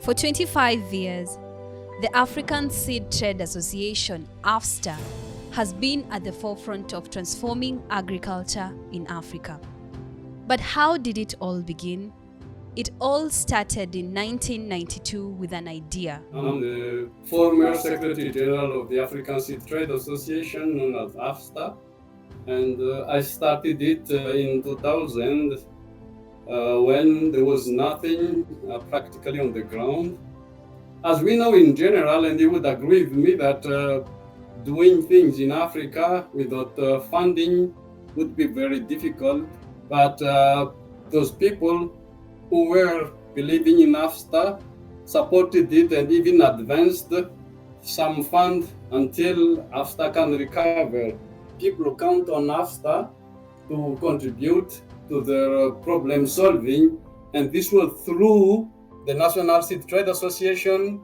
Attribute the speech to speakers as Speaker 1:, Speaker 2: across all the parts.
Speaker 1: For 25 years, the African Seed Trade Association, AFSTA, has been at the forefront of transforming agriculture in Africa. But how did it all begin? It all started in 1992 with an idea.
Speaker 2: I'm the former Secretary General of the African Seed Trade Association, known as AFSTA, and I started it in 2000 when there was nothing practically on the ground. As we know in general, and you would agree with me that doing things in Africa without funding would be very difficult, but those people who were believing in AFSTA supported it and even advanced some fund until AFSTA can recover. People count on AFSTA to contribute to their problem solving, and this was through the National Seed Trade Association,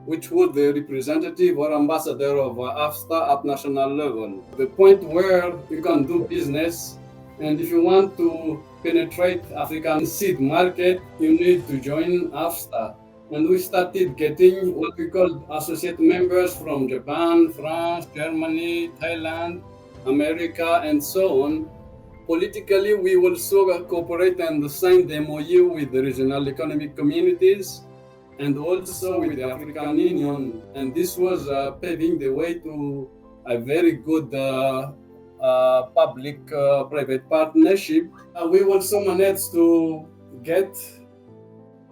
Speaker 2: which was the representative or ambassador of AFSTA at national level. The point where you can do business, and if you want to penetrate African seed market, you need to join AFSTA. And we started getting what we call associate members from Japan, France, Germany, Thailand, America, and so on. Politically, we also cooperate and sign the MOU with the regional economic communities and also with the African Union. And this was paving the way to a very good public-private partnership. We also managed to get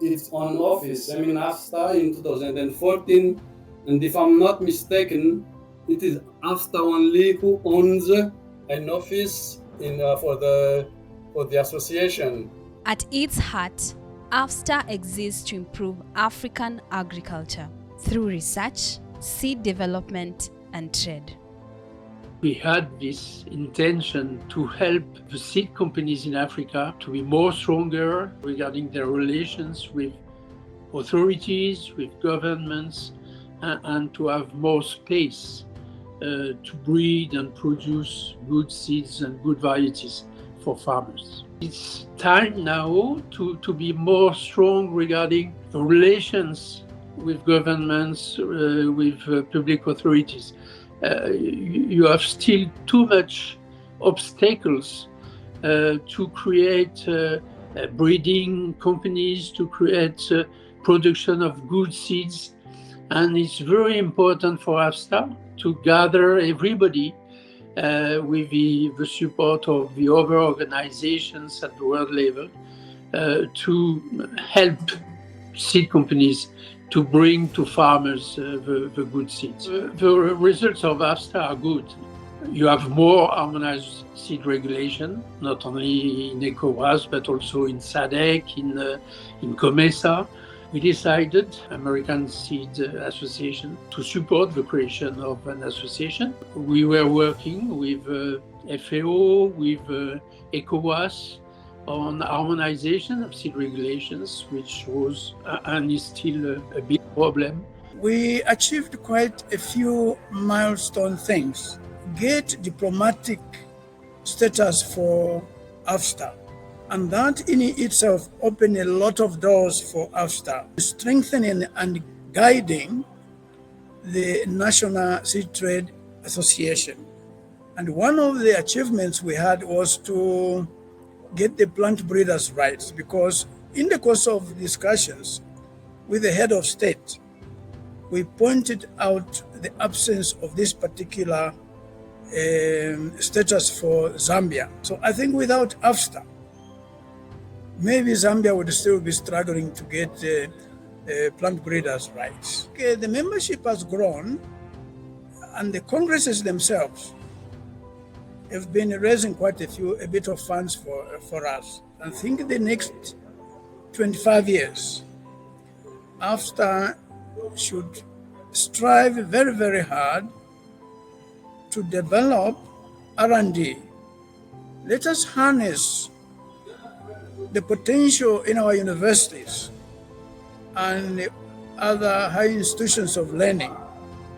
Speaker 2: its own office, AFSTA, in 2014. And if I'm not mistaken, it is AFSTA only who owns an office for the association.
Speaker 1: At its heart, AFSTA exists to improve African agriculture through research, seed development, and trade.
Speaker 3: We had this intention to help the seed companies in Africa to be more stronger regarding their relations with authorities, with governments, and to have more space to breed and produce good seeds and good varieties for farmers. It's time now to be more strong regarding the relations with governments, with public authorities. You have still too much obstacles to create breeding companies, to create production of good seeds. And it's very important for AFSTA to gather everybody with the support of the other organizations at the world level to help seed companies to bring to farmers the good seeds. The results of AFSTA are good. You have more harmonized seed regulation, not only in ECOWAS, but also in SADC, in COMESA. We decided, American Seed Association, to support the creation of an association. We were working with FAO, with ECOWAS, on harmonization of seed regulations, which was and is still a big problem.
Speaker 4: We achieved quite a few milestone things. Get diplomatic status for AFSTA, and that in itself opened a lot of doors for AFSTA, strengthening and guiding the National Seed Trade Association. And one of the achievements we had was to get the plant breeders' rights, because in the course of discussions with the head of state, we pointed out the absence of this particular status for Zambia. So I think without AFSTA, maybe Zambia would still be struggling to get plant breeders' rights. Okay, the membership has grown, and the congresses themselves have been raising quite a bit of funds for us. I think the next 25 years, AFSTA should strive very, very hard to develop R&D. Let us harness the potential in our universities and other high institutions of learning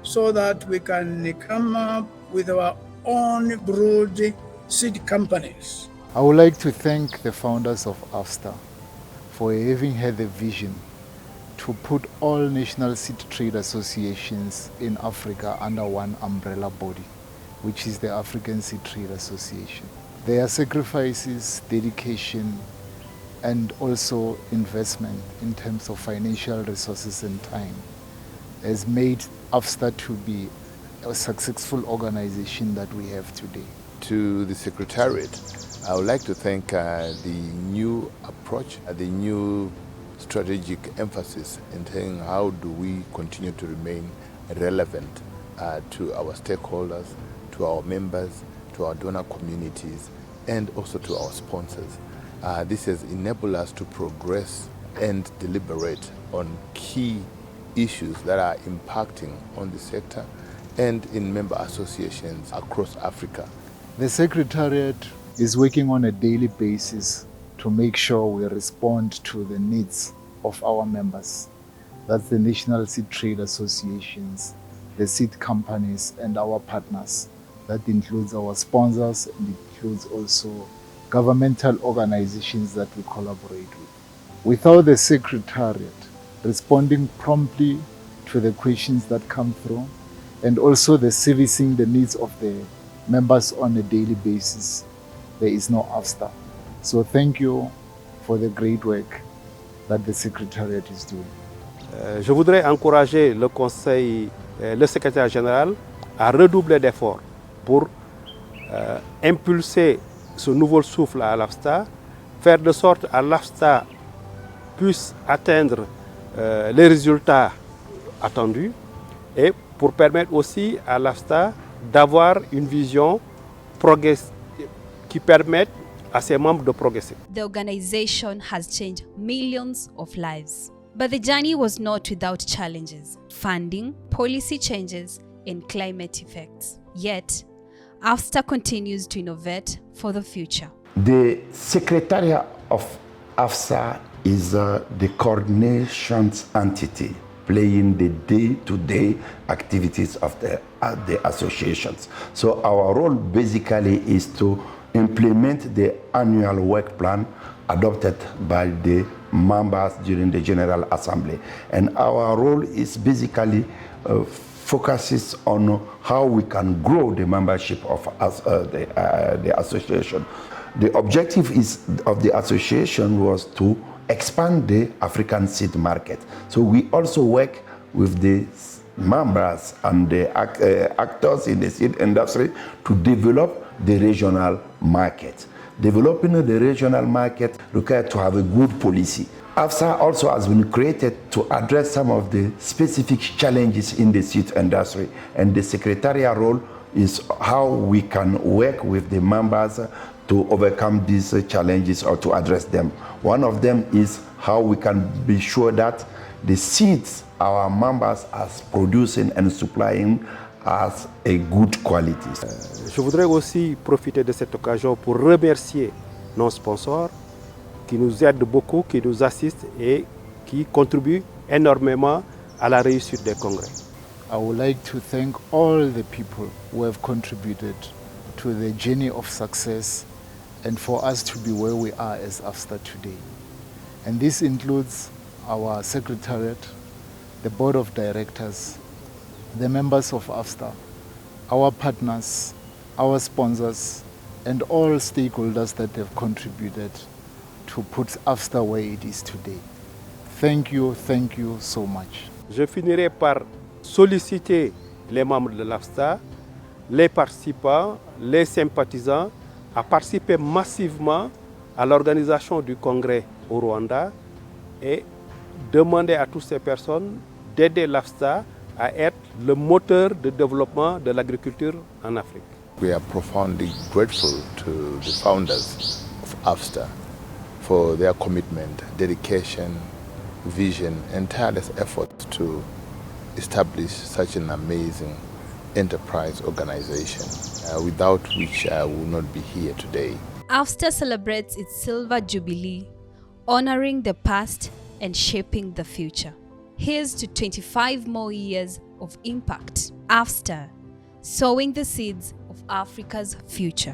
Speaker 4: so that we can come up with our own brood seed companies.
Speaker 5: I would like to thank the founders of AFSTA for having had the vision to to put all national seed trade associations in Africa under one umbrella body, which is the African Seed Trade Association. Their sacrifices, dedication, and also investment in terms of financial resources and time has made AFSTA to be a successful organization that we have today.
Speaker 6: To the Secretariat, I would like to thank the new approach, the new strategic emphasis in saying how do we continue to remain relevant to our stakeholders, to our members, to our donor communities, and also to our sponsors. This has enabled us to progress and deliberate on key issues that are impacting on the sector and in member associations across Africa.
Speaker 5: The Secretariat is working on a daily basis to make sure we respond to the needs of our members. That's the National Seed Trade Associations, the seed companies, and our partners. That includes our sponsors and includes also governmental organizations that we collaborate with. Without the Secretariat responding promptly to the questions that come through and also the servicing the needs of the members on a daily basis, there is no AFSTA. So thank you for the great work that the Secretariat is doing.
Speaker 7: Je voudrais encourager le Conseil, le Secrétaire général à redoubler d'efforts pour impulser ce nouveau souffle à l'AFSTA, faire de sorte à l'AFSTA puisse atteindre les résultats attendus et pour permettre aussi à l'AFSTA d'avoir une vision qui permette à ses membres de progresser.
Speaker 1: The organization has changed millions of lives. But the journey was not without challenges: funding, policy changes, and climate effects. Yet, AFSTA continues to innovate for the future.
Speaker 8: The Secretariat of AFSTA is the coordination entity playing the day-to-day activities of the associations. So our role basically is to implement the annual work plan adopted by the members during the General Assembly. And our role is basically focuses on how we can grow the membership of us, the association. The objective of the association was to expand the African seed market. So we also work with the members and the actors in the seed industry to develop the regional market. Developing the regional market requires to have a good policy. AFSTA also has been created to address some of the specific challenges in the seed industry, and the Secretariat role is how we can work with the members to overcome these challenges or to address them. One of them is how we can be sure that the seeds our members are producing and supplying as a good quality.
Speaker 7: Je voudrais aussi profiter de cette occasion pour remercier nos sponsors qui nous aident beaucoup, qui nous assistent et qui contribuent énormément à la réussite des congrès.
Speaker 5: I would like to thank all the people who have contributed to the journey of success and for us to be where we are as AFSTA today. And this includes our Secretariat, the Board of Directors, the members of AFSTA, our partners, our sponsors, and all stakeholders that have contributed to put AFSTA where it is today. Thank you so much.
Speaker 7: Je finirai par solliciter les membres de l'AFSTA, les participants, les sympathisants à participer massivement à l'organisation du congrès au Rwanda et demander à toutes ces personnes d'aider l'AFSTA à être le moteur de développement de l'agriculture en Afrique.
Speaker 6: We are profoundly grateful to the founders of AFSTA for their commitment, dedication, vision, and tireless effort to establish such an amazing enterprise organization, without which I would not be here today.
Speaker 1: AFSTA celebrates its Silver Jubilee, honoring the past and shaping the future. Here's to 25 more years of impact. AFSTA, sowing the seeds of Africa's future.